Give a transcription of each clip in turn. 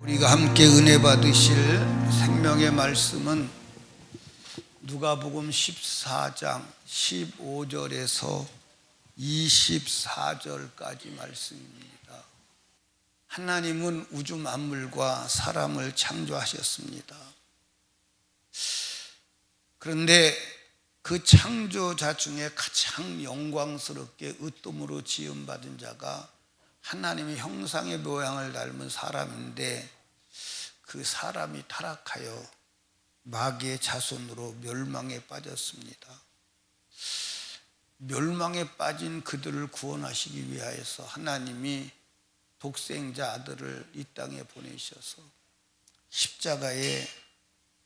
우리가 함께 은혜 받으실 생명의 말씀은 누가복음 14장 15절에서 24절까지 말씀입니다. 하나님은 우주 만물과 사람을 창조하셨습니다. 그런데 그 창조자 중에 가장 영광스럽게 으뜸으로 지음받은 자가 하나님의 형상의 모양을 닮은 사람인데, 그 사람이 타락하여 마귀의 자손으로 멸망에 빠졌습니다. 멸망에 빠진 그들을 구원하시기 위하여서 하나님이 독생자 아들을 이 땅에 보내셔서 십자가에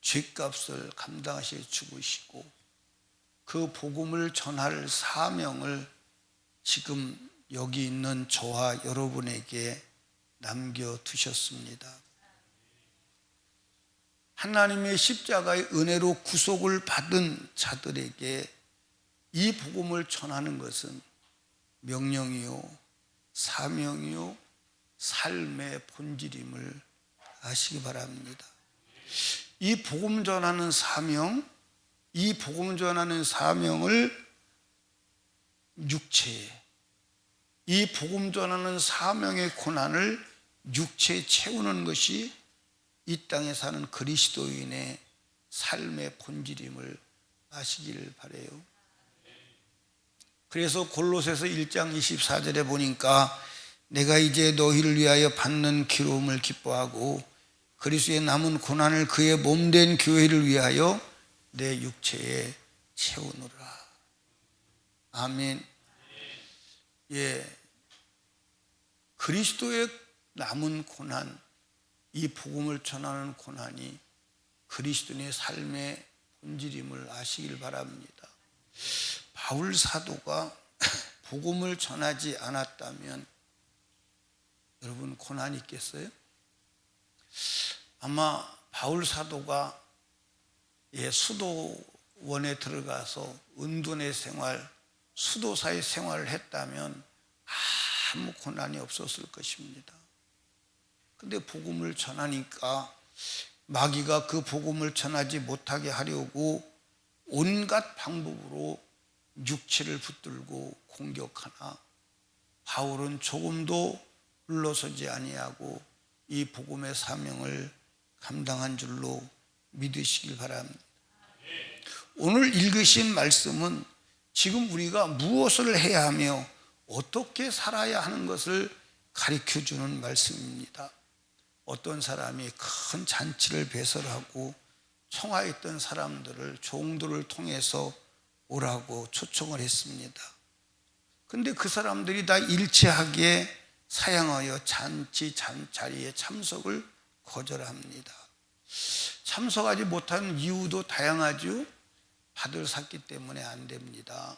죄값을 감당하시어 죽으시고, 그 복음을 전할 사명을 지금 여기 있는 저와 여러분에게 남겨두셨습니다. 하나님의 십자가의 은혜로 구속을 받은 자들에게 이 복음을 전하는 것은 명령이요, 사명이요, 삶의 본질임을 아시기 바랍니다. 이 복음 전하는 사명, 이 복음 전하는 사명을 육체에, 이 복음 전하는 사명의 고난을 육체에 채우는 것이 이 땅에 사는 그리스도인의 삶의 본질임을 아시기를 바라요. 그래서 골로새서 1장 24절에 보니까 내가 이제 너희를 위하여 받는 기로움을 기뻐하고 그리스도의 남은 고난을 그의 몸된 교회를 위하여 내 육체에 채우노라. 아멘. 예, 그리스도의 남은 고난, 이 복음을 전하는 고난이 그리스도인의 삶의 본질임을 아시길 바랍니다. 바울 사도가 복음을 전하지 않았다면 여러분 고난이 있겠어요? 아마 바울 사도가 수도원에 들어가서 은둔의 생활, 수도사의 생활을 했다면 아무 고난이 없었을 것입니다. 근데 복음을 전하니까 마귀가 그 복음을 전하지 못하게 하려고 온갖 방법으로 육체를 붙들고 공격하나 바울은 조금도 물러서지 아니하고 이 복음의 사명을 감당한 줄로 믿으시길 바랍니다. 오늘 읽으신 말씀은 지금 우리가 무엇을 해야 하며 어떻게 살아야 하는 것을 가르쳐주는 말씀입니다. 어떤 사람이 큰 잔치를 배설하고 청하했던 사람들을 종들을 통해서 오라고 초청을 했습니다. 그런데 그 사람들이 다 일체하게 사양하여 잔치 자리에 참석을 거절합니다. 참석하지 못하는 이유도 다양하죠. 밭을 샀기 때문에 안 됩니다.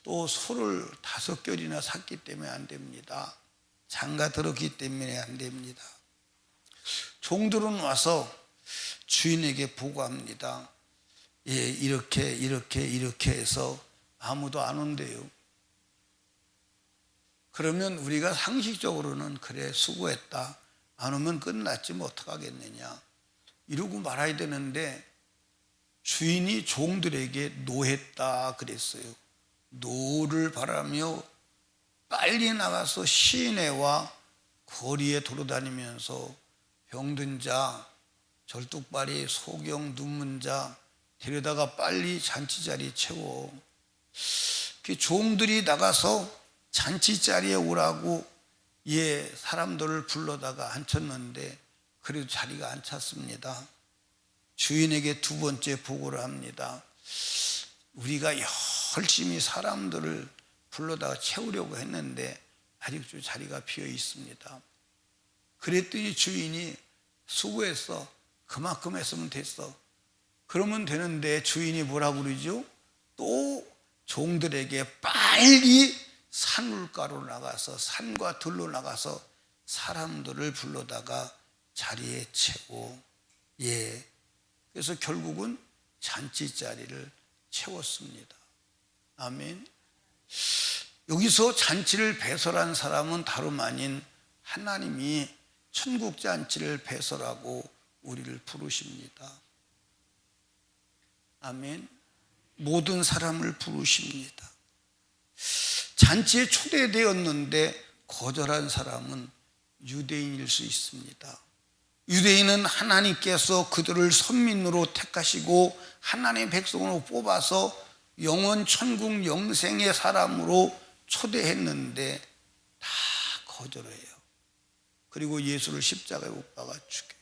또 소를 5켤이나 샀기 때문에 안 됩니다. 장가 들었기 때문에 안 됩니다. 종들은 와서 주인에게 보고합니다. 예, 이렇게 해서 아무도 안 온대요. 그러면 우리가 상식적으로는 그래 수고했다, 안 오면 끝났지 뭐 어떡하겠느냐 이러고 말아야 되는데, 주인이 종들에게 노했다 그랬어요. 노를 바라며 빨리 나가서 시내와 거리에 돌아다니면서 병든 자, 절뚝발이, 소경, 눈문 자 데려다가 빨리 잔치자리에 채워. 그 종들이 나가서 잔치자리에 오라고 사람들을 불러다가 앉혔는데 그래도 자리가 안 찼습니다. 주인에게 2번째 보고를 합니다. 우리가 열심히 사람들을 불러다가 채우려고 했는데 아직도 자리가 비어 있습니다. 그랬더니 주인이 수고했어, 그만큼 했으면 됐어, 그러면 되는데 주인이 뭐라고 그러죠? 또 종들에게 빨리 산울가로 나가서, 산과 들로 나가서 사람들을 불러다가 자리에 채워. 그래서 결국은 잔치자리를 채웠습니다. 아멘. 여기서 잔치를 배설한 사람은 다름 아닌 하나님이 천국 잔치를 배설하고 우리를 부르십니다. 아멘. 모든 사람을 부르십니다. 잔치에 초대되었는데 거절한 사람은 유대인일 수 있습니다. 유대인은 하나님께서 그들을 선민으로 택하시고 하나님의 백성으로 뽑아서 영원 천국 영생의 사람으로 초대했는데 다 거절해요. 그리고 예수를 십자가에 못 박아 죽여요.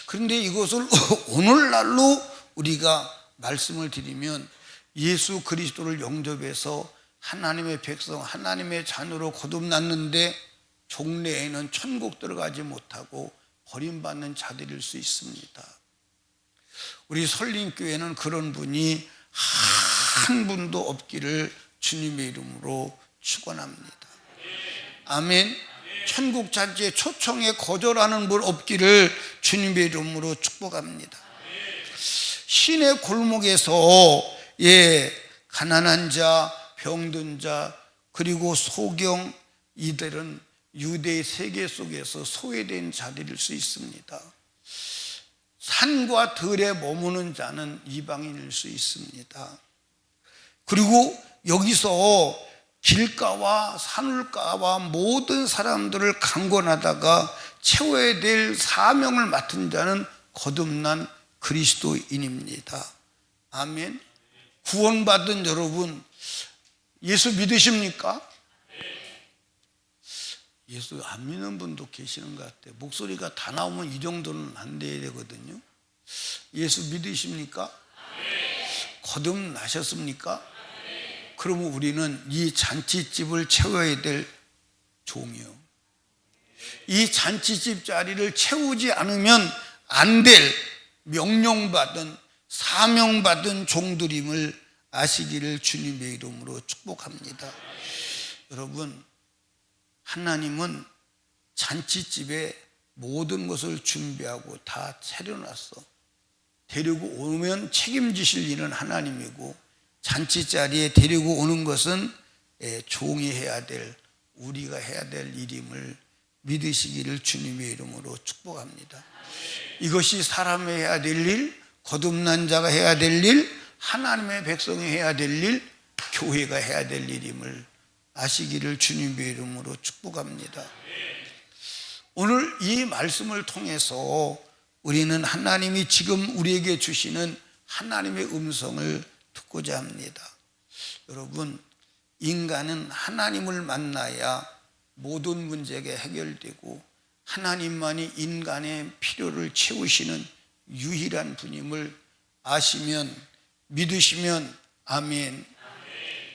그런데 이것을 오늘날로 우리가 말씀을 드리면 예수 그리스도를 영접해서 하나님의 백성, 하나님의 자녀로 거듭났는데 종래에는 천국 들어가지 못하고 버림받는 자들일 수 있습니다. 우리 설림교회는 그런 분이 한 분도 없기를 주님의 이름으로 축원합니다. 아멘. 천국 잔치의 초청에 거절하는 분 없기를 주님의 이름으로 축복합니다. 시내 골목에서 가난한 자, 병든 자, 그리고 소경, 이들은 유대의 세계 속에서 소외된 자들일 수 있습니다. 산과 들에 머무는 자는 이방인일 수 있습니다. 그리고 여기서 길가와 산울가와 모든 사람들을 강권하다가 채워야 될 사명을 맡은 자는 거듭난 그리스도인입니다. 아멘. 구원받은 여러분, 예수 믿으십니까? 예수 안 믿는 분도 계시는 것 같아요. 목소리가 다 나오면 이 정도는 안 돼야 되거든요. 예수 믿으십니까? 거듭나셨습니까? 그러면 우리는 이 잔치집을 채워야 될 종이요. 이 잔치집 자리를 채우지 않으면 안 될 명령받은 사명받은 종들임을 아시기를 주님의 이름으로 축복합니다. 여러분, 하나님은 잔치집에 모든 것을 준비하고 다 차려놨어. 데리고 오면 책임지실 일은 하나님이고 잔치 자리에 데리고 오는 것은 종이 해야 될, 우리가 해야 될 일임을 믿으시기를 주님의 이름으로 축복합니다. 이것이 사람이 해야 될 일, 거듭난 자가 해야 될 일, 하나님의 백성이 해야 될 일, 교회가 해야 될 일임을 아시기를 주님의 이름으로 축복합니다. 오늘 이 말씀을 통해서 우리는 하나님이 지금 우리에게 주시는 하나님의 음성을 듣고자 합니다. 여러분, 인간은 하나님을 만나야 모든 문제가 해결되고 하나님만이 인간의 필요를 채우시는 유일한 분임을 아시면, 믿으시면 아멘.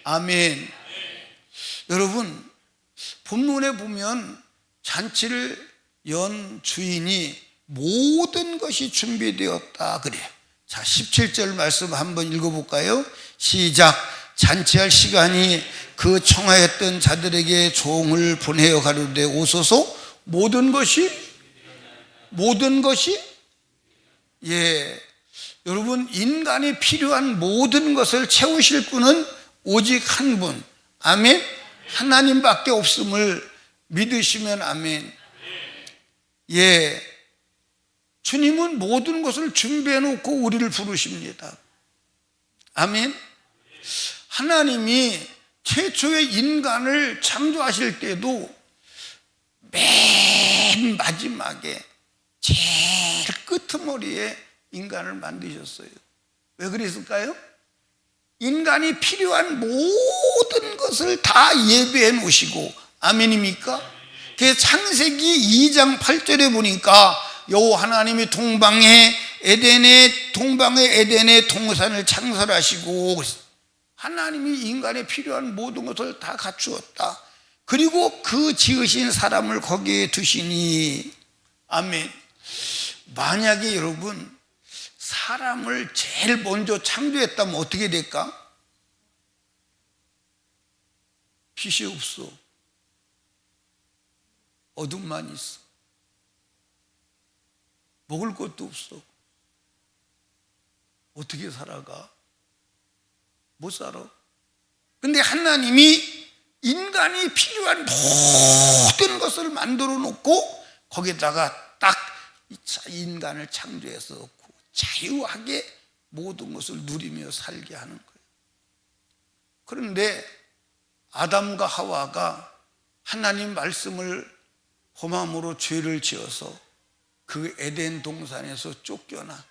아멘. 여러분, 본문에 보면 잔치를 연 주인이 모든 것이 준비되었다 그래요. 자, 17절 말씀 한번 읽어볼까요? 시작. 잔치할 시간이 그 청하였던 자들에게 종을 보내어 가로되 오소서. 모든 것이 여러분, 인간이 필요한 모든 것을 채우실 분은 오직 한 분, 아멘. 하나님밖에 없음을 믿으시면 아멘. 주님은 모든 것을 준비해 놓고 우리를 부르십니다. 아멘. 하나님이 최초의 인간을 창조하실 때도 맨 마지막에 제일 끄트머리에 인간을 만드셨어요. 왜 그랬을까요? 인간이 필요한 모든 것을 다 예배해 놓으시고, 아멘입니까? 그래서 창세기 2장 8절에 보니까 여호와 하나님이 동방의 에덴의 동산을 창설하시고, 하나님이 인간에 필요한 모든 것을 다 갖추었다. 그리고 그 지으신 사람을 거기에 두시니, 아멘. 만약에 여러분, 사람을 제일 먼저 창조했다면 어떻게 될까? 빛이 없어. 어둠만 있어. 먹을 것도 없어. 어떻게 살아가? 못 살아. 근데 하나님이 인간이 필요한 모든 것을 만들어 놓고 거기다가 딱 인간을 창조해서 자유하게 모든 것을 누리며 살게 하는 거예요. 그런데 아담과 하와가 하나님 말씀을 범함으로 죄를 지어서 그 에덴 동산에서 쫓겨나,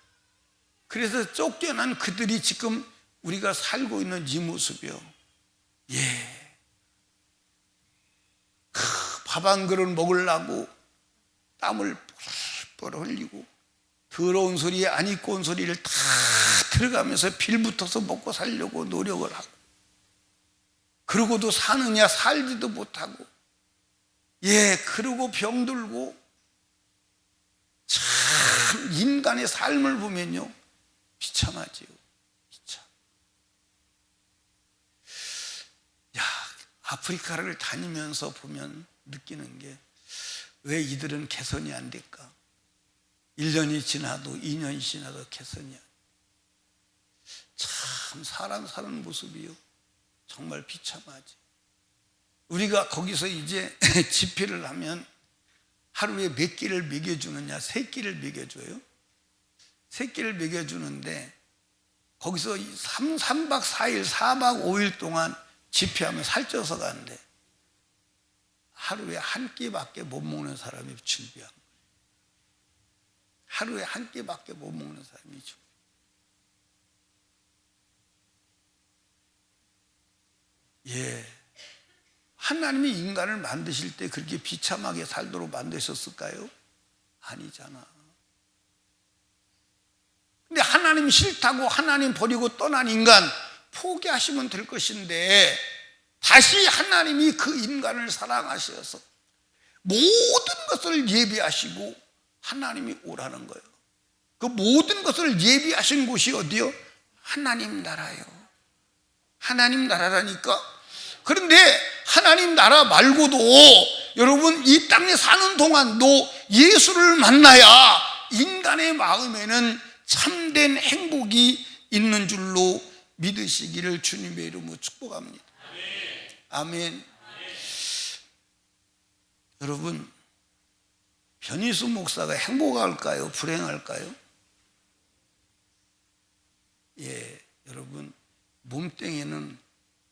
그래서 쫓겨난 그들이 지금 우리가 살고 있는 이 모습이요. 밥 한 그릇 먹으려고 땀을 뻘뻘 흘리고 더러운 소리에 안 입고 온 소리를 다 들어가면서 빌붙어서 먹고 살려고 노력을 하고, 그러고도 사느냐 살지도 못하고, 그러고 병들고. 참 인간의 삶을 보면요 비참하지요. 비참. 아프리카를 다니면서 보면 느끼는 게, 왜 이들은 개선이 안 될까? 1년이 지나도 2년이 지나도 개선이 안 돼. 참 사람 사는 모습이요 정말 비참하지. 우리가 거기서 이제 집회를 하면 하루에 몇 끼를 먹여주느냐? 3끼를 먹여줘요. 3끼를 먹여주는데 거기서 3박 4일 4박 5일 동안 집회하면 살쪄서 가는데 하루에 한 끼밖에 못 먹는 사람이 준비한 거예요. 하루에 한 끼밖에 못 먹는 사람이 준비. 하나님이 인간을 만드실 때 그렇게 비참하게 살도록 만드셨을까요? 아니잖아. 근데 하나님 싫다고 하나님 버리고 떠난 인간 포기하시면 될 것인데, 다시 하나님이 그 인간을 사랑하셔서 모든 것을 예비하시고 하나님이 오라는 거예요. 그 모든 것을 예비하신 곳이 어디요? 하나님 나라요. 하나님 나라라니까. 그런데 하나님 나라 말고도 여러분 이 땅에 사는 동안도 예수를 만나야 인간의 마음에는 참된 행복이 있는 줄로 믿으시기를 주님의 이름으로 축복합니다. 아멘. 여러분, 변희수 목사가 행복할까요? 불행할까요? 여러분, 몸뚱이는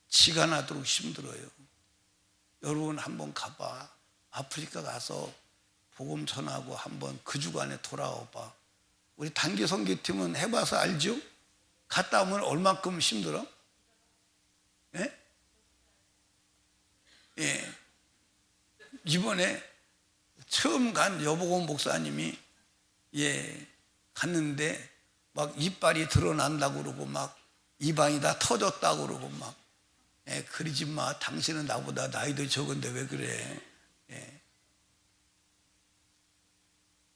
지가 나도록 힘들어요. 여러분 한번 가봐. 아프리카 가서 복음 전하고 한번 그 주간에 돌아와봐. 우리 단기 선교팀은 해봐서 알죠? 갔다 오면 얼마큼 힘들어? 이번에 처음 간 여보건 목사님이 갔는데 막 이빨이 드러난다고 그러고 막 입안이 다 터졌다고 그러고 막 그러지 마. 당신은 나보다 나이도 적은데 왜 그래?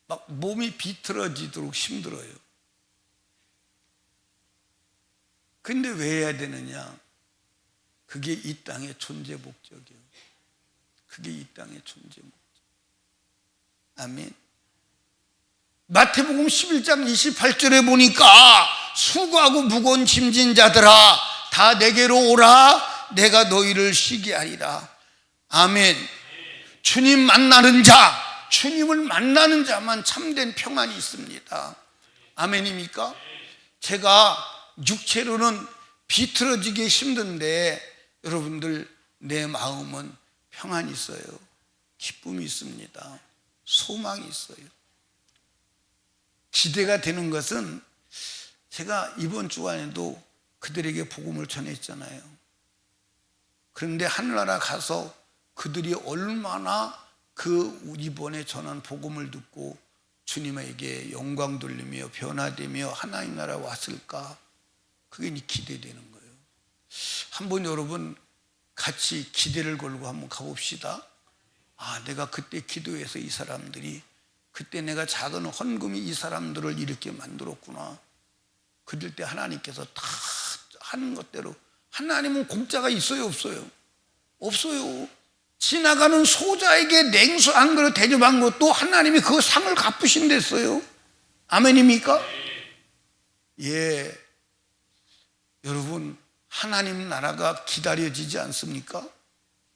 막 몸이 비틀어지도록 힘들어요. 근데 왜 해야 되느냐? 그게 이 땅의 존재 목적이에요. 그게 이 땅의 존재 목적. 아멘. 마태복음 11장 28절에 보니까 수고하고 무거운 짐진 자들아 다 내게로 오라. 내가 너희를 쉬게 하리라. 아멘. 주님 만나는 자, 주님을 만나는 자만 참된 평안이 있습니다. 아멘입니까? 제가 육체로는 비틀어지기 힘든데 여러분들 내 마음은 평안이 있어요. 기쁨이 있습니다. 소망이 있어요. 기대가 되는 것은 제가 이번 주간에도 그들에게 복음을 전했잖아요. 그런데 하늘나라 가서 그들이 얼마나 그 이번에 전한 복음을 듣고 주님에게 영광 돌리며 변화되며 하나님 나라 왔을까? 그게 기대되는 거예요. 한번 여러분 같이 기대를 걸고 한번 가봅시다. 내가 그때 기도해서 이 사람들이, 그때 내가 작은 헌금이 이 사람들을 이렇게 만들었구나. 그럴 때 하나님께서 다 하는 것대로. 하나님은 공짜가 있어요, 없어요? 없어요. 지나가는 소자에게 냉수 한 그릇 대접한 것도 하나님이 그 상을 갚으신댔어요. 아멘입니까? 여러분, 하나님 나라가 기다려지지 않습니까?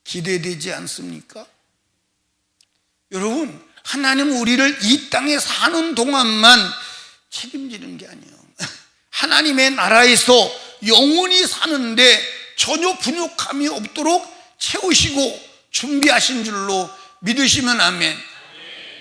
기대되지 않습니까? 여러분, 하나님은 우리를 이 땅에 사는 동안만 책임지는 게 아니에요. 하나님의 나라에서 영원히 사는데 전혀 분욕함이 없도록 채우시고 준비하신 줄로 믿으시면 아멘.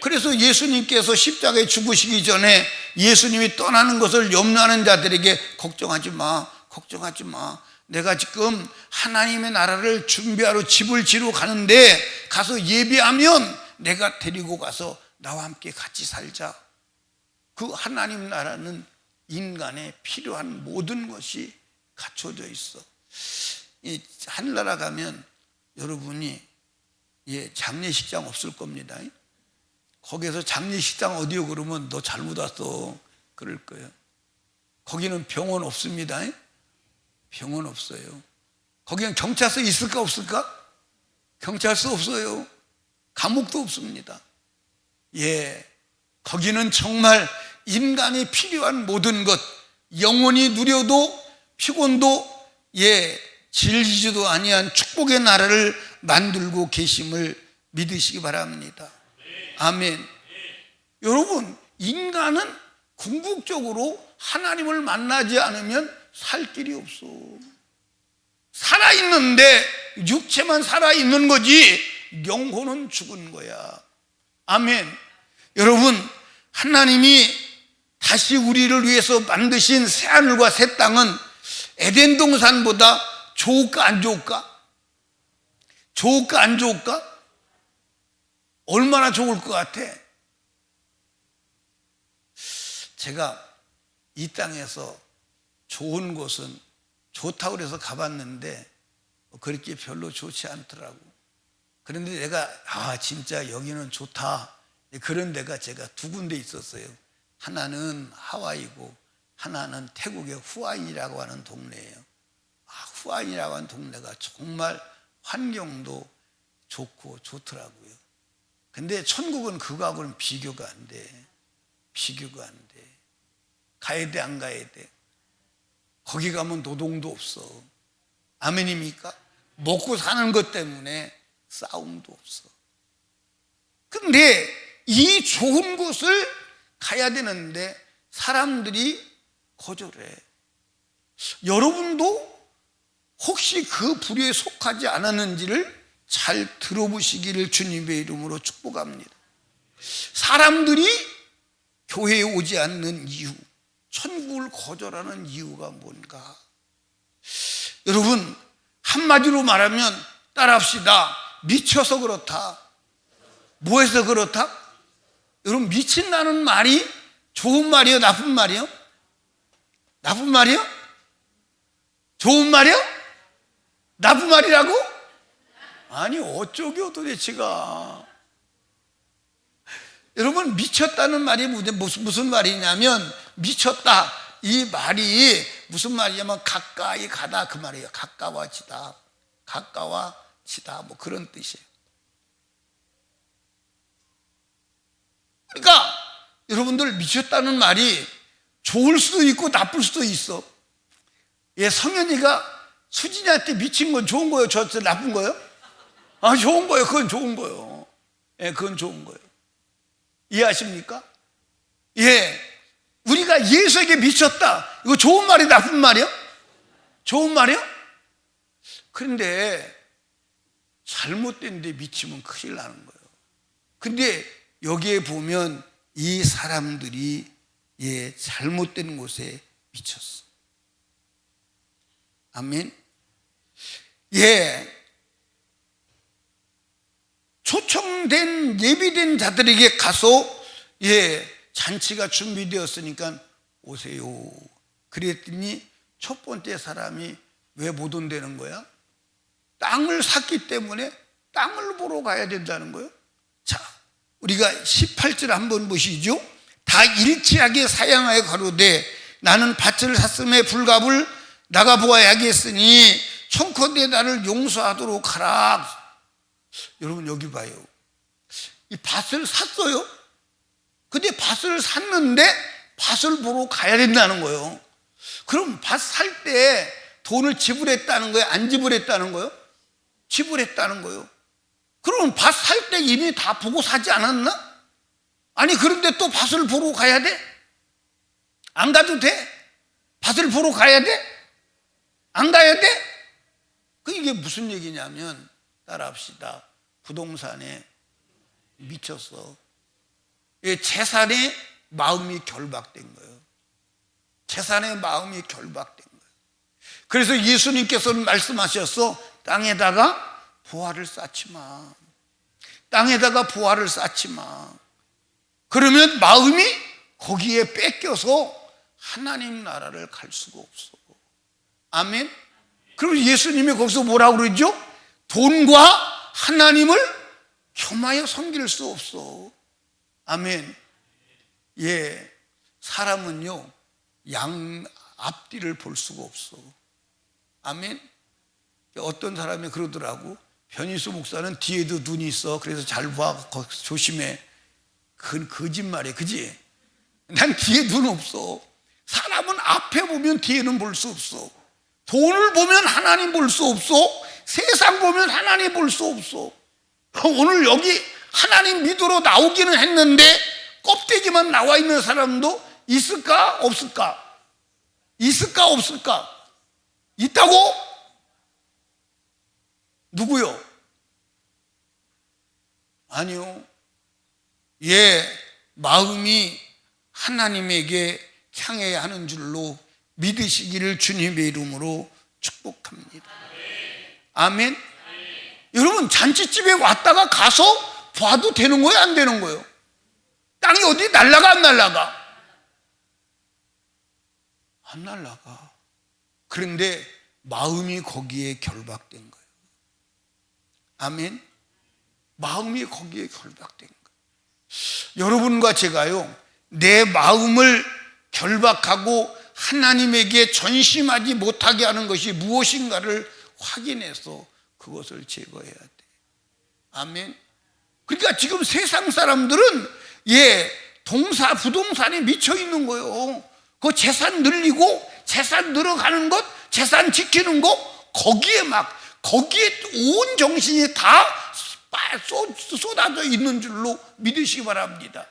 그래서 예수님께서 십자가에 죽으시기 전에 예수님이 떠나는 것을 염려하는 자들에게 걱정하지 마, 걱정하지 마. 내가 지금 하나님의 나라를 준비하러 집을 지러 가는데 가서 예배하면 내가 데리고 가서 나와 함께 같이 살자. 그 하나님 나라는 인간에 필요한 모든 것이 갖춰져 있어. 이 하늘나라 가면 여러분이 장례식장 없을 겁니다. 거기에서 장례식장 어디요? 그러면 너 잘못 왔어 그럴 거예요. 거기는 병원 없습니다. 병원 없어요. 거기는 경찰서 있을까 없을까? 경찰서 없어요. 감옥도 없습니다. 거기는 정말 인간이 필요한 모든 것, 영원히 누려도 피곤도 질리지도 아니한 축복의 나라를 만들고 계심을 믿으시기 바랍니다. 아멘. 여러분, 인간은 궁극적으로 하나님을 만나지 않으면 살 길이 없어. 살아있는데 육체만 살아있는 거지 영혼은 죽은 거야. 아멘. 여러분, 하나님이 다시 우리를 위해서 만드신 새하늘과 새 땅은 에덴 동산보다 좋을까 안 좋을까? 좋을까 안 좋을까? 얼마나 좋을 것 같아? 제가 이 땅에서 좋은 곳은 좋다고 그래서 가봤는데 그렇게 별로 좋지 않더라고. 그런데 내가 진짜 여기는 좋다, 그런 데가 제가 두 군데 있었어요. 하나는 하와이고 하나는 태국의 후아인이라고 하는 동네예요. 후아인이라고 하는 동네가 정말 환경도 좋고 좋더라고요. 근데 천국은 그거하고는 비교가 안 돼. 비교가 안 돼. 가야 돼, 안 가야 돼? 거기 가면 노동도 없어. 아멘입니까? 먹고 사는 것 때문에 싸움도 없어. 근데 이 좋은 곳을 가야 되는데 사람들이 거절해. 여러분도 혹시 그 부류에 속하지 않았는지를 잘 들어보시기를 주님의 이름으로 축복합니다. 사람들이 교회에 오지 않는 이유, 천국을 거절하는 이유가 뭔가? 여러분, 한마디로 말하면 따라합시다. 미쳐서 그렇다. 뭐해서 그렇다? 여러분, 미친다는 말이 좋은 말이요, 나쁜 말이요? 나쁜 말이요? 좋은 말이요? 나쁜 말이라고? 아니, 어쩌겨 도대체가. 여러분, 미쳤다는 말이 무슨 말이냐면, 미쳤다, 이 말이 무슨 말이냐면 가까이 가다, 그 말이에요. 가까워지다, 가까워지다, 뭐 그런 뜻이에요. 그러니까 여러분들, 미쳤다는 말이 좋을 수도 있고 나쁠 수도 있어. 성현이가 수진이한테 미친 건 좋은 거예요? 저 나쁜 거예요? 좋은 거예요. 그건 좋은 거예요. 그건 좋은 거예요. 이해하십니까? 우리가 예수에게 미쳤다, 이거 좋은 말이 나쁜 말이요? 좋은 말이요? 그런데 잘못된 데 미치면 큰일 나는 거예요. 근데 여기에 보면 이 사람들이 잘못된 곳에 미쳤어. 아멘. 초청된 예비된 자들에게 가서 잔치가 준비되었으니까 오세요. 그랬더니 첫 번째 사람이 왜 못 온다는 거야? 땅을 샀기 때문에 땅을 보러 가야 된다는 거예요. 자, 우리가 18절 한번 보시죠. 다 일치하게 사양하여 가로되 나는 밭을 샀음에 불갑을 나가보아야겠으니 청컨대 나를 용서하도록 하라. 여러분, 여기 봐요. 이 밭을 샀어요. 근데 밭을 샀는데 밭을 보러 가야 된다는 거예요. 그럼 밭 살 때 돈을 지불했다는 거예요? 안 지불했다는 거예요? 지불했다는 거예요. 그럼 밭 살 때 이미 다 보고 사지 않았나? 아니 그런데 또 밭을 보러 가야 돼? 안 가도 돼? 밭을 보러 가야 돼? 안 가야 돼? 이게 무슨 얘기냐면 따라합시다. 부동산에 미쳤어. 재산에 마음이 결박된 거예요. 재산에 마음이 결박된 거예요. 그래서 예수님께서는 말씀하셨어. 땅에다가 보화를 쌓지 마. 땅에다가 보화를 쌓지 마. 그러면 마음이 거기에 뺏겨서 하나님 나라를 갈 수가 없어. 아멘. 그럼 예수님이 거기서 뭐라고 그러죠? 돈과 하나님을 겸하여 섬길 수 없어. 아멘. 예, 사람은요 양 앞뒤를 볼 수가 없어. 아멘. 어떤 사람이 그러더라고. 변희수 목사는 뒤에도 눈이 있어. 그래서 잘 봐. 조심해. 그건 거짓말이야. 그지? 난 뒤에 눈 없어. 사람은 앞에 보면 뒤에는 볼 수 없어. 돈을 보면 하나님 볼 수 없어. 세상 보면 하나님 볼 수 없어. 오늘 여기 하나님 믿으러 나오기는 했는데 껍데기만 나와 있는 사람도 있을까? 없을까? 있을까? 없을까? 있다고? 누구요? 아니요. 예, 마음이 하나님에게 향해야 하는 줄로 믿으시기를 주님의 이름으로 축복합니다. 아멘. 여러분 잔치집에 왔다가 가서 봐도 되는 거예요? 안 되는 거예요? 땅이 어디 날라가 안 날라가? 안 날라가. 그런데 마음이 거기에 결박된 거예요. 아멘. 마음이 거기에 결박된 거예요. 여러분과 제가요 내 마음을 결박하고 하나님에게 전심하지 못하게 하는 것이 무엇인가를 확인해서 그것을 제거해야 돼. 아멘. 그러니까 지금 세상 사람들은 부동산에 미쳐 있는 거예요. 그 재산 늘리고 재산 늘어가는 것, 재산 지키는 것, 거기에 온 정신이 다 쏟아져 있는 줄로 믿으시기 바랍니다.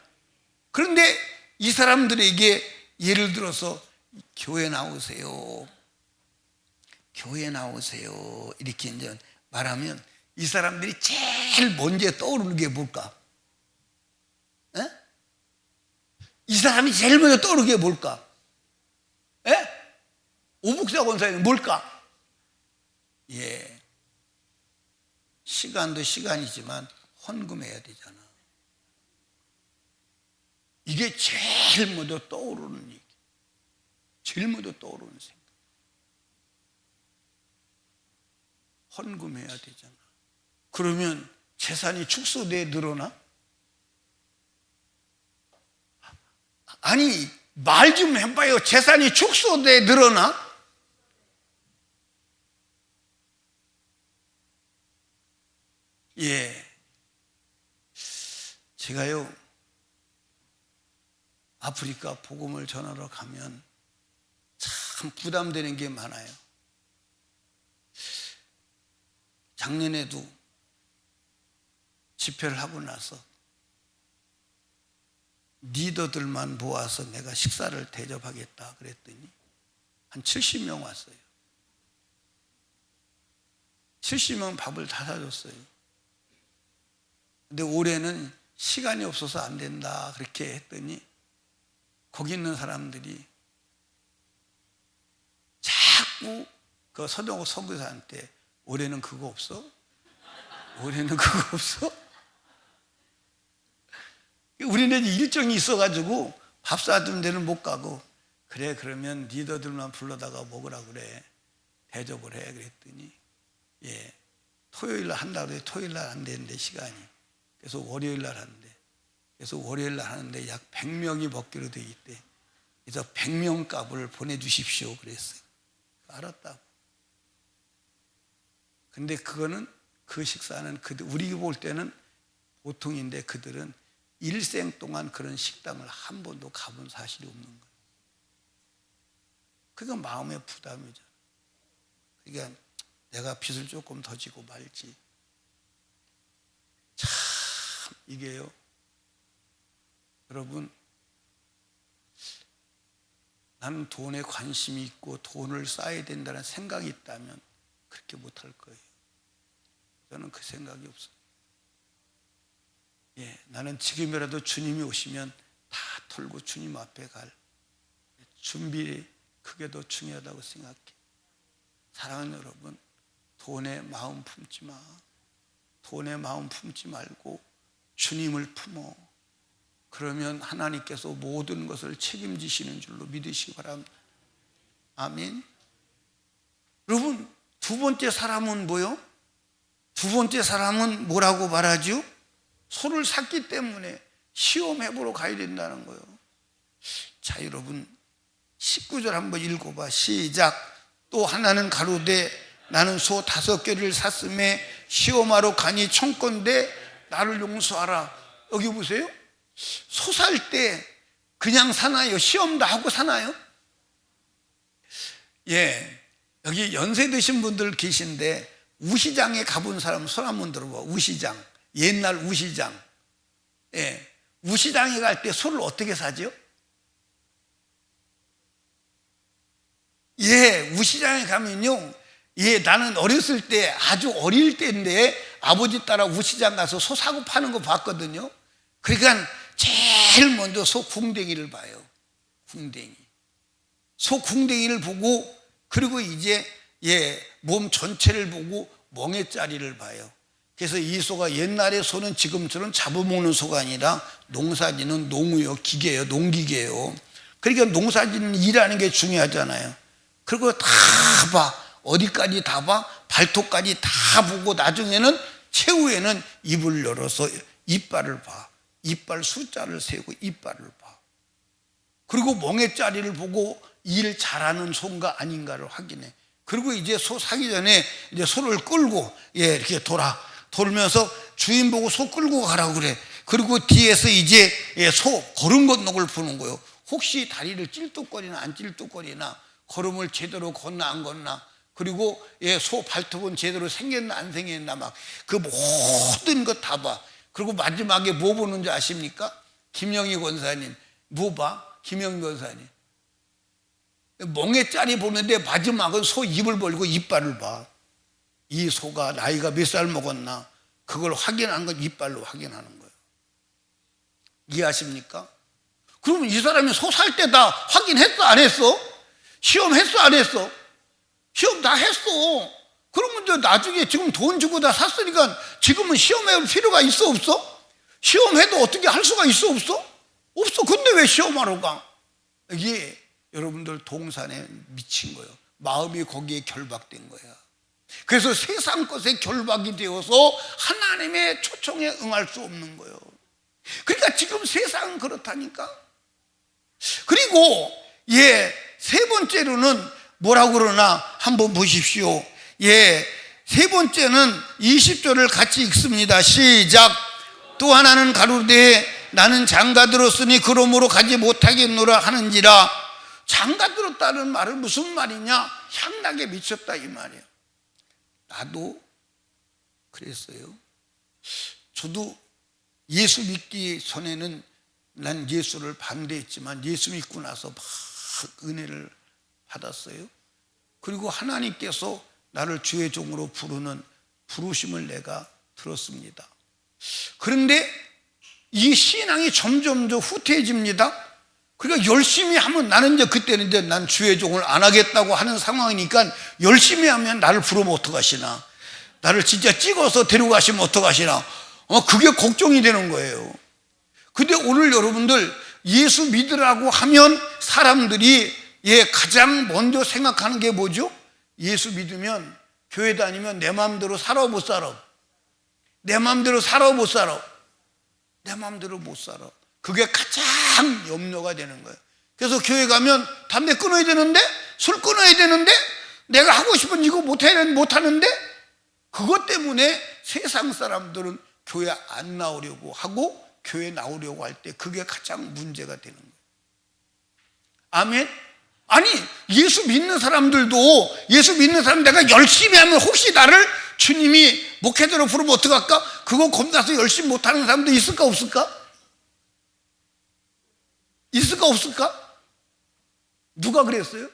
그런데 이 사람들에게 예를 들어서 교회 나오세요. 교회 나오세요. 이렇게 이제 말하면 이 사람들이 제일 먼저 떠오르는 게 뭘까? 에? 이 사람이 제일 먼저 떠오르는 게 뭘까? 오복사 권사님 뭘까? 예. 시간도 시간이지만 헌금해야 되잖아. 이게 제일 먼저 떠오르는 얘기. 제일 먼저 떠오르는 생각. 헌금해야 되잖아. 그러면 재산이 축소돼 늘어나? 아니 말 좀 해봐요. 재산이 축소돼 늘어나? 예. 제가요 아프리카 복음을 전하러 가면 참 부담되는 게 많아요. 작년에도 집회를 하고 나서 리더들만 모아서 내가 식사를 대접하겠다 그랬더니 한 70명 왔어요. 70명 밥을 다 사줬어요. 근데 올해는 시간이 없어서 안 된다 그렇게 했더니 거기 있는 사람들이 자꾸 그 서동호 선교사한테 올해는 그거 없어? 올해는 그거 없어? 우리는 일정이 있어가지고 밥 사준 데는 못 가고 그래 그러면 리더들만 불러다가 먹으라 그래 대접을 해 그랬더니 토요일 날 한다고 해. 토요일 날 안 되는데 시간이 그래서 월요일 날 하는데 그래서 월요일 날 하는데 약 100명이 먹기로 돼 있대. 그래서 100명 값을 보내주십시오 그랬어요. 알았다고. 근데 그거는 그 식사는 우리 볼 때는 보통인데 그들은 일생 동안 그런 식당을 한 번도 가본 사실이 없는 거예요. 그게 마음의 부담이잖아. 그러니까 내가 빚을 조금 더 지고 말지. 참 이게요 여러분, 나는 돈에 관심이 있고 돈을 쌓아야 된다는 생각이 있다면 그렇게 못할 거예요. 저는 그 생각이 없어요. 나는 지금이라도 주님이 오시면 다 털고 주님 앞에 갈 준비, 그게 더 중요하다고 생각해. 사랑하는 여러분, 돈에 마음 품지 마. 돈에 마음 품지 말고 주님을 품어. 그러면 하나님께서 모든 것을 책임지시는 줄로 믿으시기 바랍니다. 아멘. 여러분, 두 번째 사람은 뭐요? 두 번째 사람은 뭐라고 말하죠? 소를 샀기 때문에 시험해보러 가야 된다는 거예요. 자, 여러분 19절 한번 읽어봐. 시작. 또 하나는 가로되 나는 소 5개를 샀음에 시험하러 가니 청건대 나를 용서하라. 여기 보세요. 소 살 때 그냥 사나요? 시험도 하고 사나요? 여기 연세 드신 분들 계신데 우시장에 가본 사람 손 한번 들어봐. 우시장, 옛날 우시장. 우시장에 갈 때 소를 어떻게 사죠? 우시장에 가면요, 나는 어렸을 때 아주 어릴 때인데 아버지 따라 우시장 가서 소 사고 파는 거 봤거든요. 그러니까 제일 먼저 소 궁뎅이를 봐요. 궁뎅이. 소 궁뎅이를 보고, 그리고 이제 몸 전체를 보고 멍에짜리를 봐요. 그래서 이 소가, 옛날의 소는 지금처럼 잡아먹는 소가 아니라 농사짓는 농우요, 기계예요, 농기계예요. 그러니까 농사짓는 일하는 게 중요하잖아요. 그리고 다 봐. 어디까지 다 봐. 발톱까지 다 보고 나중에는 최후에는 입을 열어서 이빨을 봐. 이빨 숫자를 세고 이빨을 봐. 그리고 멍에짜리를 보고 일 잘하는 소인가 아닌가를 확인해. 그리고 이제 소 사기 전에 이제 소를 끌고 이렇게 돌면서 주인 보고 소 끌고 가라고 그래. 그리고 뒤에서 이제 소 걸음 건너를 보는 거예요. 혹시 다리를 찔뚝거리나 안 찔뚝거리나, 걸음을 제대로 걷나 안 걷나, 그리고 소 발톱은 제대로 생겼나 안 생겼나, 막 그 모든 것 다 봐. 그리고 마지막에 뭐 보는 줄 아십니까? 김영희 권사님 뭐 봐? 김영희 권사님 멍에짜리 보는데 마지막은 소 입을 벌고 이빨을 봐. 이 소가 나이가 몇 살 먹었나, 그걸 확인하는 건 이빨로 확인하는 거예요. 이해하십니까? 그러면 이 사람이 소 살 때 다 확인했어 안 했어? 시험했어 안 했어? 시험 다 했어. 그러면 나중에 지금 돈 주고 다 샀으니까 지금은 시험해볼 필요가 있어 없어? 시험해도 어떻게 할 수가 있어 없어? 없어. 근데 왜 시험하러 가? 이게 여러분들 동산에 미친 거예요. 마음이 거기에 결박된 거야. 그래서 세상 것에 결박이 되어서 하나님의 초청에 응할 수 없는 거예요. 그러니까 지금 세상은 그렇다니까. 그리고 세 번째로는 뭐라고 그러나 한번 보십시오. 세 번째는 20절을 같이 읽습니다. 시작. 또 하나는 가로되 나는 장가 들었으니 그러므로 가지 못하겠노라 하는지라. 장가 들었다는 말은 무슨 말이냐? 향락에 미쳤다 이 말이에요. 나도 그랬어요. 저도 예수 믿기 전에는 난 예수를 반대했지만 예수 믿고 나서 막 은혜를 받았어요. 그리고 하나님께서 나를 주의 종으로 부르는 부르심을 내가 들었습니다. 그런데 이 신앙이 점점 더 후퇴해집니다. 그러니까 열심히 하면, 나는 이제 그때는 이제 난 주의 종을 안 하겠다고 하는 상황이니까 열심히 하면 나를 부르면 어떡하시나, 나를 진짜 찍어서 데려가시면 어떡하시나, 그게 걱정이 되는 거예요. 근데 오늘 여러분들 예수 믿으라고 하면 사람들이 가장 먼저 생각하는 게 뭐죠? 예수 믿으면, 교회 다니면 내 마음대로 살아 못 살아? 내 마음대로 살아 못 살아? 내 마음대로 못 살아. 그게 가장 염려가 되는 거예요. 그래서 교회 가면 담배 끊어야 되는데, 술 끊어야 되는데, 내가 하고 싶은 이거 못하는데, 그것 때문에 세상 사람들은 교회 안 나오려고 하고 교회 나오려고 할 때 그게 가장 문제가 되는 거예요. 아멘? 아니, 예수 믿는 사람들도, 예수 믿는 사람 내가 열심히 하면 혹시 나를 주님이 목회자로 부르면 어떡할까? 그거 겁나서 열심히 못하는 사람도 있을까 없을까? 있을까 없을까? 누가 그랬어요?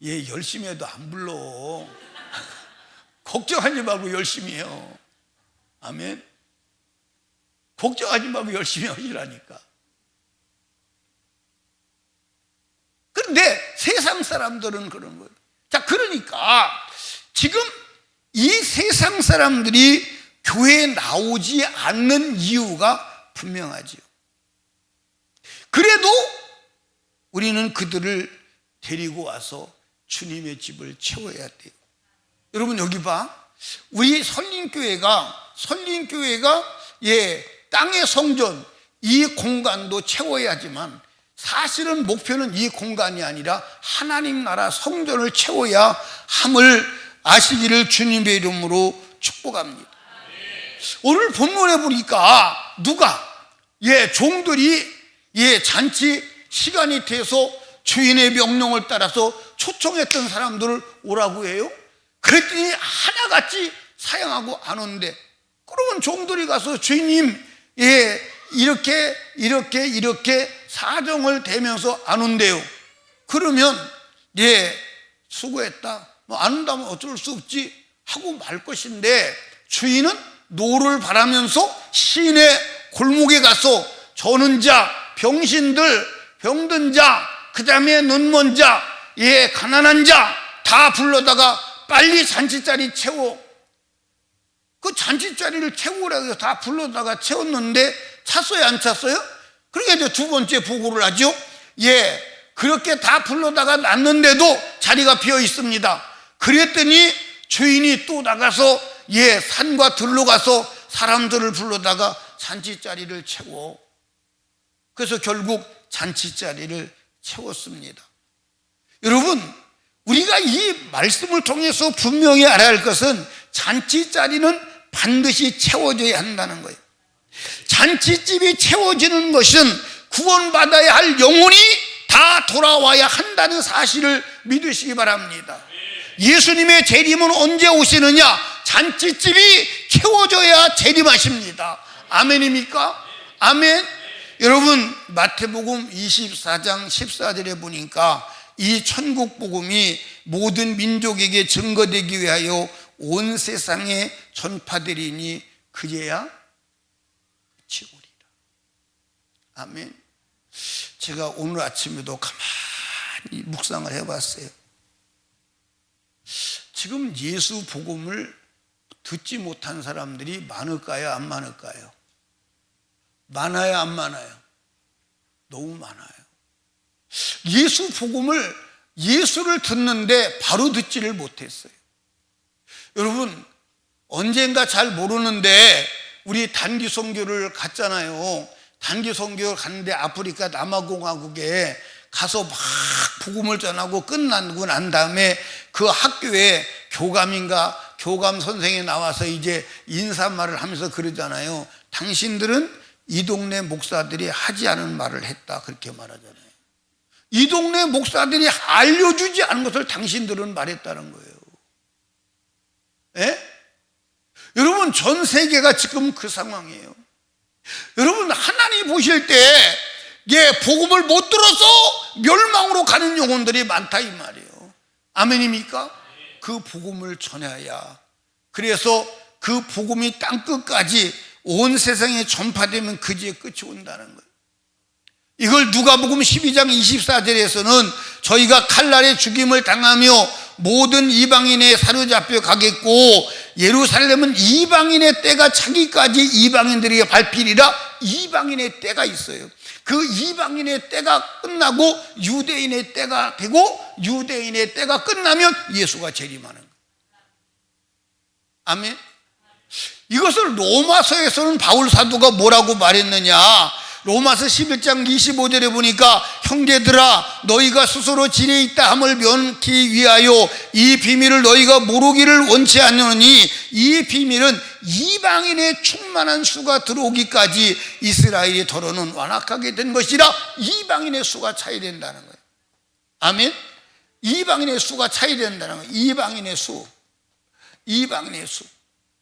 얘 열심히 해도 안 불러. 걱정하지 말고 열심히 해요. 아멘. 걱정하지 말고 열심히 하시라니까. 그런데 세상 사람들은 그런 거예요. 자, 그러니까 지금 이 세상 사람들이 교회에 나오지 않는 이유가 분명하지요. 그래도 우리는 그들을 데리고 와서 주님의 집을 채워야 돼요. 여러분, 여기 봐. 우리 설린교회가 땅의 성전, 이 공간도 채워야지만 사실은 목표는 이 공간이 아니라 하나님 나라 성전을 채워야 함을 아시기를 주님의 이름으로 축복합니다. 오늘 본문에 보니까 종들이 잔치 시간이 돼서 주인의 명령을 따라서 초청했던 사람들을 오라고 해요. 그랬더니 하나같이 사양하고 안 오는데, 그러면 종들이 가서 주인님 이렇게 사정을 대면서 안 온대요. 그러면 수고했다, 안 온다면 어쩔 수 없지 하고 말 것인데, 주인은 노를 바라면서 시내 골목에 가서 저는 자, 병신들, 병든 자, 그 다음에 눈먼 자, 가난한 자 다 불러다가 빨리 잔치자리 채워. 그 잔치자리를 채우라고 해서 다 불러다가 채웠는데 찼어요, 안 찼어요? 그러니까 이제 두 번째 보고를 하죠. 그렇게 다 불러다가 놨는데도 자리가 비어 있습니다. 그랬더니 주인이 또 나가서 산과 들로 가서 사람들을 불러다가 잔치자리를 채워. 그래서 결국 잔치자리를 채웠습니다. 여러분, 우리가 이 말씀을 통해서 분명히 알아야 할 것은 잔치자리는 반드시 채워져야 한다는 거예요. 잔치집이 채워지는 것은 구원받아야 할 영혼이 다 돌아와야 한다는 사실을 믿으시기 바랍니다. 예수님의 재림은 언제 오시느냐? 잔치집이 채워져야 재림하십니다. 아멘입니까? 아멘. 여러분, 마태복음 24장 14절에 보니까 이 천국 복음이 모든 민족에게 증거되기 위하여 온 세상에 전파되리니 그제야 끝이 오리라. 아멘. 제가 오늘 아침에도 가만히 묵상을 해봤어요. 지금 예수 복음을 듣지 못한 사람들이 많을까요, 안 많을까요? 많아요, 안 많아요? 너무 많아요. 예수 복음을, 예수를 듣는데 바로 듣지를 못했어요. 여러분, 언젠가 잘 모르는데 우리 단기 선교를 갔잖아요. 단기 선교를 갔는데 아프리카 남아공화국에 가서 막 복음을 전하고 끝나고 난 다음에 그 학교에 교감 선생이 나와서 이제 인사말을 하면서 그러잖아요. 당신들은 이 동네 목사들이 하지 않은 말을 했다, 그렇게 말하잖아요. 이 동네 목사들이 알려주지 않은 것을 당신들은 말했다는 거예요. 여러분, 전 세계가 지금 그 상황이에요. 여러분, 하나님 보실 때 복음을 못 들어서 멸망으로 가는 영혼들이 많다 이 말이에요. 아멘입니까? 그 복음을 전해야, 그래서 그 복음이 땅끝까지 온 세상에 전파되면 그지에 끝이 온다는 거예요. 이걸 누가복음 12장 24절에서는 저희가 칼날에 죽임을 당하며 모든 이방인에 사로잡혀 가겠고 예루살렘은 이방인의 때가 차기까지 이방인들에게 밟히리라. 이방인의 때가 있어요. 그 이방인의 때가 끝나고 유대인의 때가 되고 유대인의 때가 끝나면 예수가 재림하는 거예요. 아멘. 이것을 로마서에서는 바울 사도가 뭐라고 말했느냐? 로마서 11장 25절에 보니까 형제들아 너희가 스스로 진에 있다 함을 면키 위하여 이 비밀을 너희가 모르기를 원치 않으니 이 비밀은 이방인의 충만한 수가 들어오기까지 이스라엘의 더러는 완악하게 된 것이라. 이방인의 수가 차야 된다는 거예요. 아멘. 이방인의 수가 차야 된다는 거예요. 이방인의 수.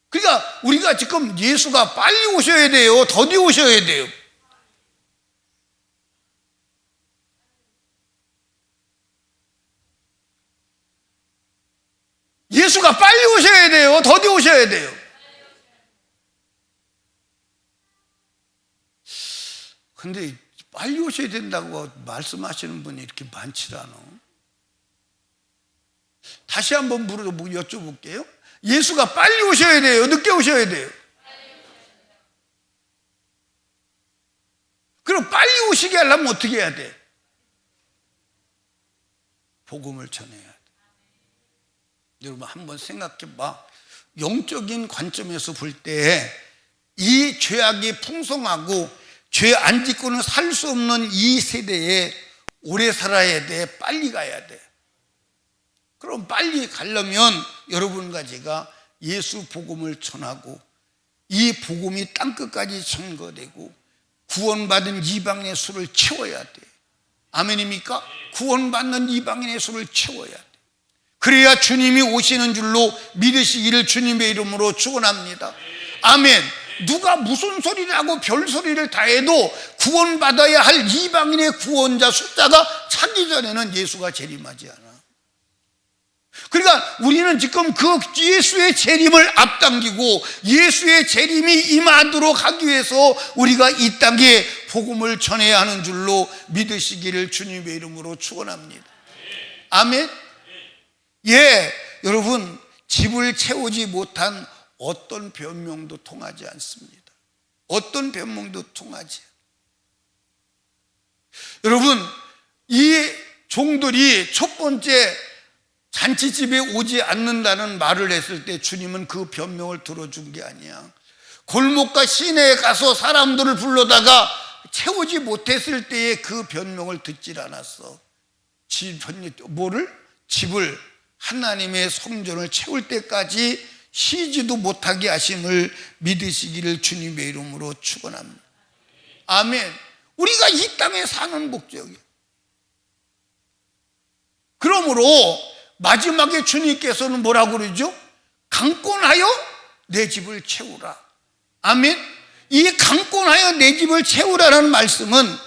그러니까 우리가 지금 예수가 빨리 오셔야 돼요? 더디 오셔야 돼요? 예수가 빨리 오셔야 돼요? 더디 오셔야 돼요? 근데 빨리 오셔야 된다고 말씀하시는 분이 이렇게 많지 않아. 다시 한번 여쭤볼게요. 예수가 빨리 오셔야 돼요? 늦게 오셔야 돼요? 그럼 빨리 오시게 하려면 어떻게 해야 돼? 복음을 전해야 돼. 여러분 한번 생각해봐. 영적인 관점에서 볼 때 이 죄악이 풍성하고 죄 안 짓고는 살 수 없는 이 세대에 오래 살아야 돼? 빨리 가야 돼? 그럼 빨리 가려면 여러분과 제가 예수 복음을 전하고 이 복음이 땅끝까지 전거되고 구원받은 이방인의 수를 채워야 돼. 아멘입니까? 구원받는 이방인의 수를 채워야 돼. 그래야 주님이 오시는 줄로 믿으시기를 주님의 이름으로 축원합니다. 아멘. 누가 무슨 소리를 하고 별소리를 다 해도 구원받아야 할 이방인의 구원자 숫자가 차기 전에는 예수가 재림하지 않아. 그러니까 우리는 지금 그 예수의 재림을 앞당기고 예수의 재림이 임하도록 하기 위해서 우리가 이 땅에 복음을 전해야 하는 줄로 믿으시기를 주님의 이름으로 축원합니다. 아멘. 예, 여러분 집을 채우지 못한 어떤 변명도 통하지 않습니다. 어떤 변명도 통하지. 여러분 이 종들이 첫 번째 잔치집에 오지 않는다는 말을 했을 때 주님은 그 변명을 들어준 게 아니야. 골목과 시내에 가서 사람들을 불러다가 채우지 못했을 때의 그 변명을 듣질 않았어. 집을 하나님의 성전을 채울 때까지 쉬지도 못하게 하심을 믿으시기를 주님의 이름으로 축원합니다. 아멘. 우리가 이 땅에 사는 목적이에요. 그러므로 마지막에 주님께서는 뭐라고 그러죠? 강권하여 내 집을 채우라. 아멘. 이 강권하여 내 집을 채우라는 말씀은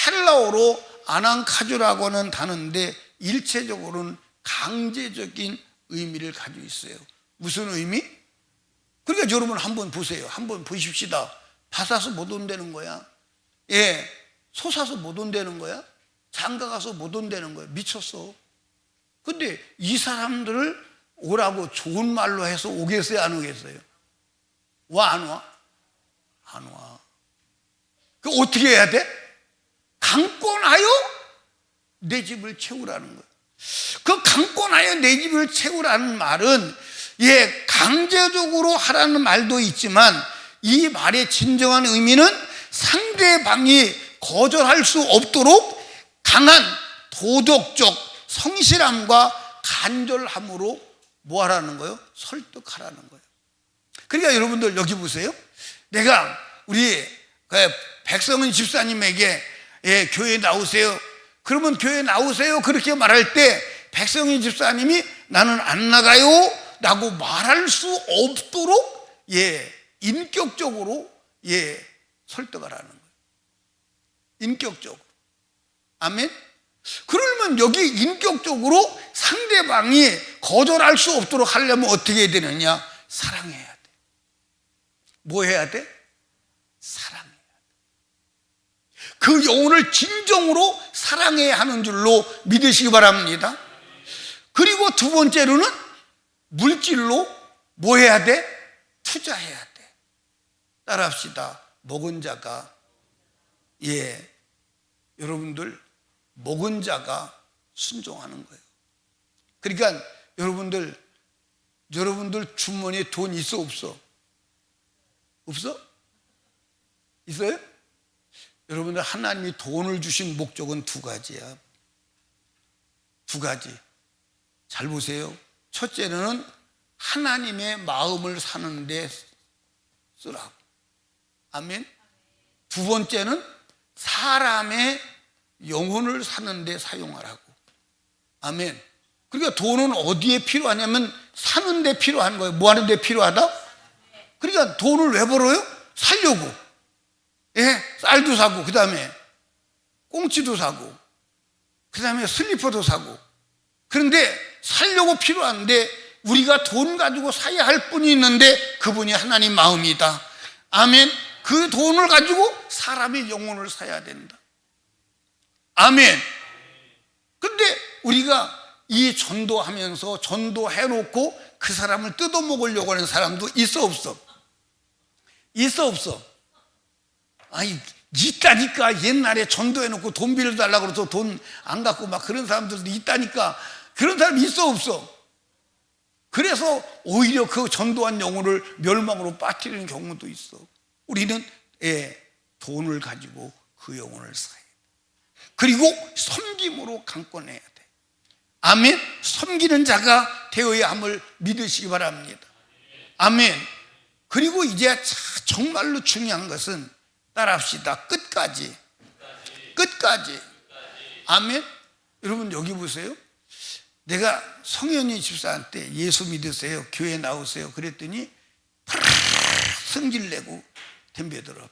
헬라어로 아난카주라고 하는 단어인데 일체적으로는 강제적인 의미를 가지고 있어요. 무슨 의미? 그러니까 여러분 한번 보세요. 한번 보십시다. 밭 사서 못 온다는 거야. 예, 소 사서 못 온다는 거야. 장가 가서 못 온다는 거야. 미쳤어. 근데 이 사람들을 오라고 좋은 말로 해서 오겠어요? 안 오겠어요? 와, 안 와? 안 와. 그 어떻게 해야 돼? 강권하여 내 집을 채우라는 거예요. 그 강권하여 내 집을 채우라는 말은 예, 강제적으로 하라는 말도 있지만 이 말의 진정한 의미는 상대방이 거절할 수 없도록 강한 도덕적 성실함과 간절함으로 뭐 하라는 거예요? 설득하라는 거예요. 그러니까 여러분들 여기 보세요. 내가 우리 백성은 집사님에게 예, 교회에 나오세요. 그러면 교회에 나오세요. 그렇게 말할 때 백성인 집사님이 나는 안 나가요 라고 말할 수 없도록 예, 인격적으로 예, 설득하라는 거예요. 인격적으로. 아멘. 그러면 여기 인격적으로 상대방이 거절할 수 없도록 하려면 어떻게 해야 되느냐? 사랑해야 돼. 뭐 해야 돼? 사랑해야 돼. 그 영혼을 진정으로 사랑해야 하는 줄로 믿으시기 바랍니다. 그리고 두 번째로는 물질로 뭐 해야 돼? 투자해야 돼. 따라합시다. 먹은 자가 예, 여러분들 먹은 자가 순종하는 거예요. 그러니까 여러분들 주머니에 돈 있어 없어? 없어? 있어요? 여러분들 하나님이 돈을 주신 목적은 두 가지야. 두 가지. 잘 보세요. 첫째는 하나님의 마음을 사는데 쓰라고. 아멘. 두 번째는 사람의 영혼을 사는데 사용하라고. 아멘. 그러니까 돈은 어디에 필요하냐면 사는데 필요한 거예요. 뭐 하는데 필요하다? 그러니까 돈을 왜 벌어요? 살려고. 예, 쌀도 사고, 그 다음에 꽁치도 사고, 그 다음에 슬리퍼도 사고. 그런데 살려고 필요한데 우리가 돈 가지고 사야 할 분이 있는데 그분이 하나님 마음이다. 아멘. 그 돈을 가지고 사람의 영혼을 사야 된다. 아멘. 근데 우리가 이 전도하면서 전도해놓고 그 사람을 뜯어먹으려고 하는 사람도 있어 없어? 있어 없어? 아니 있다니까. 옛날에 전도해놓고 돈 빌려달라고 그래서 돈 안 갖고 막 그런 사람들도 있다니까. 그런 사람이 있어 없어? 그래서 오히려 그 전도한 영혼을 멸망으로 빠뜨리는 경우도 있어. 우리는 돈을 가지고 그 영혼을 사야 돼. 그리고 섬김으로 강권해야 돼. 아멘. 섬기는 자가 되어야 함을 믿으시기 바랍니다. 아멘. 그리고 이제 정말로 중요한 것은 따라합시다. 끝까지. 아멘. 여러분 여기 보세요. 내가 성현이 집사한테 예수 믿으세요, 교회 나오세요 그랬더니 성질내고 덤벼들어.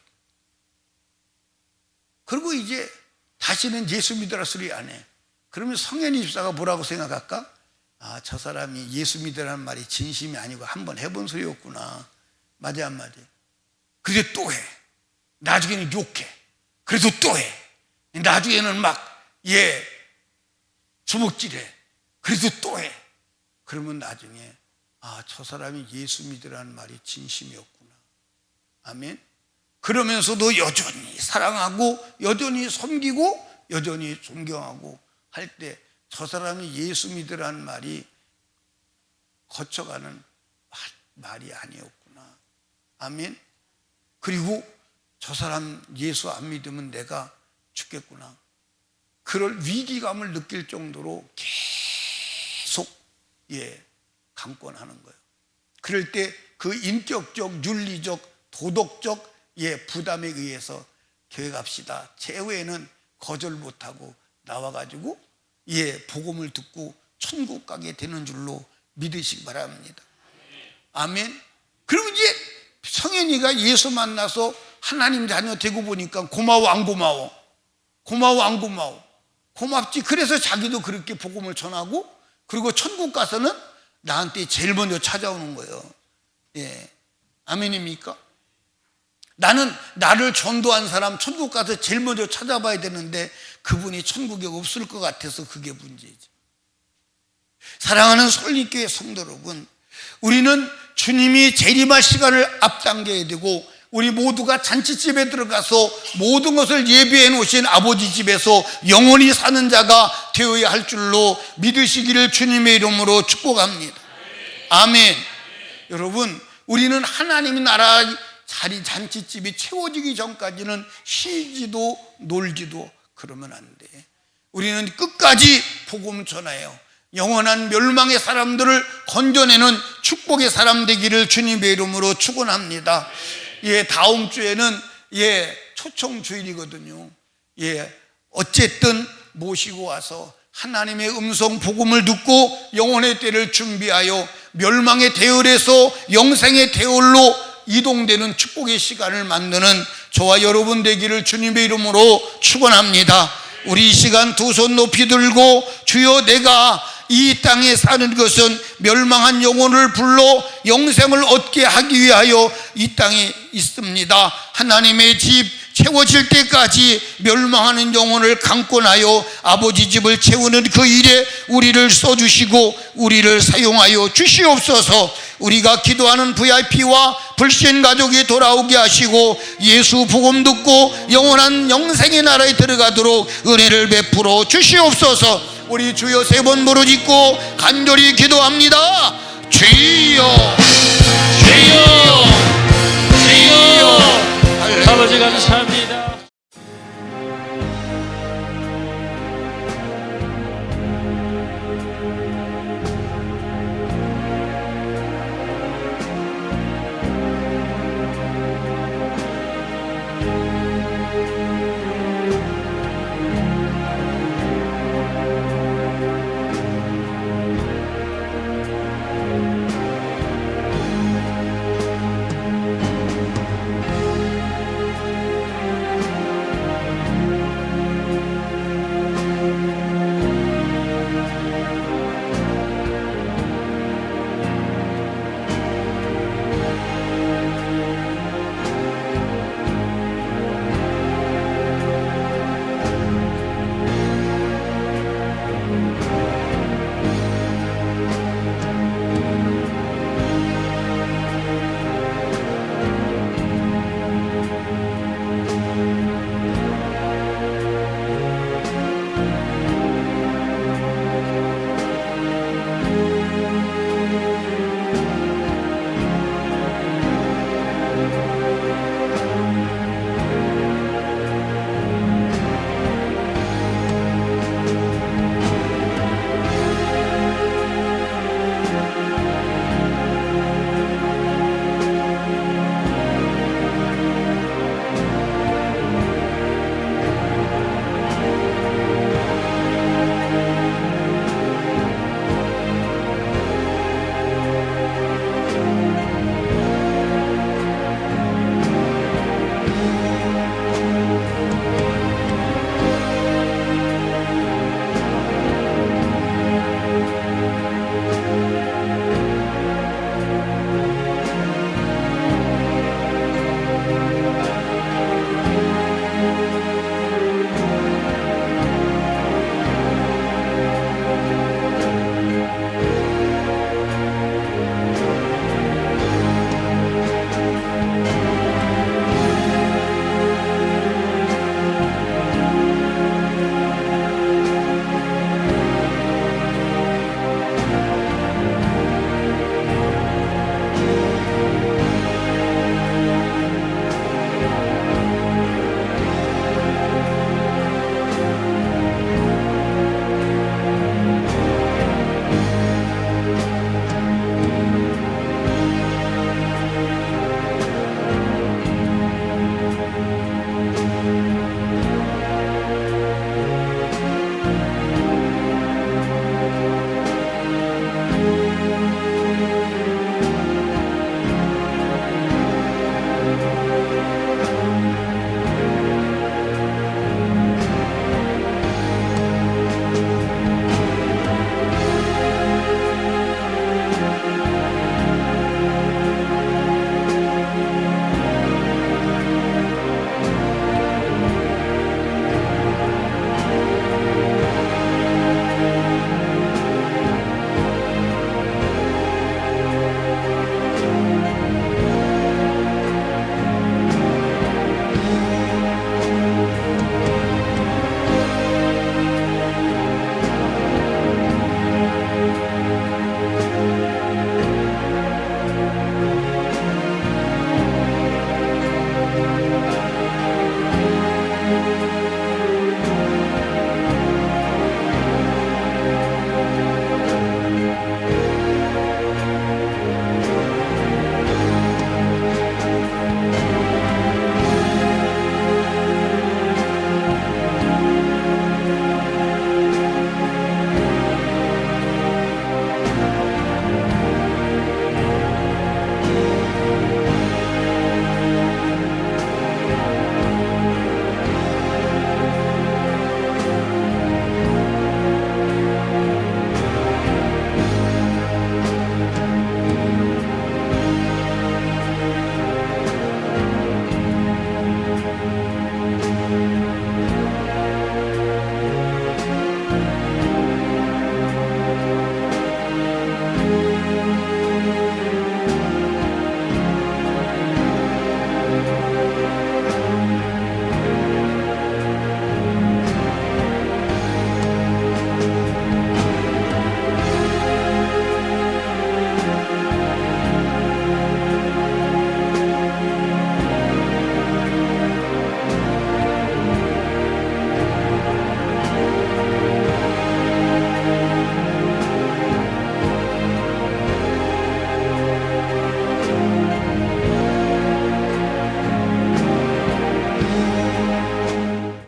그리고 이제 다시는 예수 믿으라 소리 안 해. 그러면 성현이 집사가 뭐라고 생각할까? 아, 저 사람이 예수 믿으라는 말이 진심이 아니고 한번 해본 소리였구나. 맞아 안 맞아? 그래서 또 해. 나중에는 욕해. 그래도 또 해. 나중에는 막 주먹질해. 그래도 또 해. 그러면 나중에 아, 저 사람이 예수 믿으라는 말이 진심이었구나. 아멘. 그러면서도 여전히 사랑하고 여전히 섬기고 여전히 존경하고 할 때 저 사람이 예수 믿으라는 말이 거쳐가는 말이 아니었구나. 아멘. 그리고 저 사람 예수 안 믿으면 내가 죽겠구나. 그럴 위기감을 느낄 정도로 계속 강권하는 거예요. 그럴 때 그 인격적, 윤리적, 도덕적 부담에 의해서 교회 갑시다. 최후에는 거절 못하고 나와가지고 복음을 듣고 천국 가게 되는 줄로 믿으시기 바랍니다. 아멘. 그럼 이제 성현이가 예수 만나서 하나님 자녀 되고 보니까 고마워 안 고마워? 고마워 안 고마워? 고맙지. 그래서 자기도 그렇게 복음을 전하고 그리고 천국 가서는 나한테 제일 먼저 찾아오는 거예요. 아멘입니까? 나는 나를 전도한 사람 천국 가서 제일 먼저 찾아봐야 되는데 그분이 천국에 없을 것 같아서 그게 문제지. 사랑하는 솔리교회 성도 여러분, 우리는 주님이 재림할 시간을 앞당겨야 되고 우리 모두가 잔치집에 들어가서 모든 것을 예비해 놓으신 아버지 집에서 영원히 사는 자가 되어야 할 줄로 믿으시기를 주님의 이름으로 축복합니다. 아멘. 여러분, 우리는 하나님의 나라 자리 잔치집이 채워지기 전까지는 쉬지도 놀지도 그러면 안 돼. 우리는 끝까지 복음 전해요. 영원한 멸망의 사람들을 건져내는 축복의 사람 되기를 주님의 이름으로 축원합니다. 다음 주에는 초청 주일이거든요. 어쨌든 모시고 와서 하나님의 음성 복음을 듣고 영혼의 때를 준비하여 멸망의 대열에서 영생의 대열로 이동되는 축복의 시간을 만드는 저와 여러분 되기를 주님의 이름으로 축원합니다. 우리 이 시간 두 손 높이 들고 주여 내가 이 땅에 사는 것은 멸망한 영혼을 불러 영생을 얻게 하기 위하여 이 땅에 있습니다. 하나님의 집 채워질 때까지 멸망하는 영혼을 강권하여 아버지 집을 채우는 그 일에 우리를 써주시고 우리를 사용하여 주시옵소서. 우리가 기도하는 VIP와 불신 가족이 돌아오게 하시고 예수 복음 듣고 영원한 영생의 나라에 들어가도록 은혜를 베풀어 주시옵소서. 우리 주여 세 번 부르짖고 간절히 기도합니다. 주여 주여 주여. 아버지 감사합니다.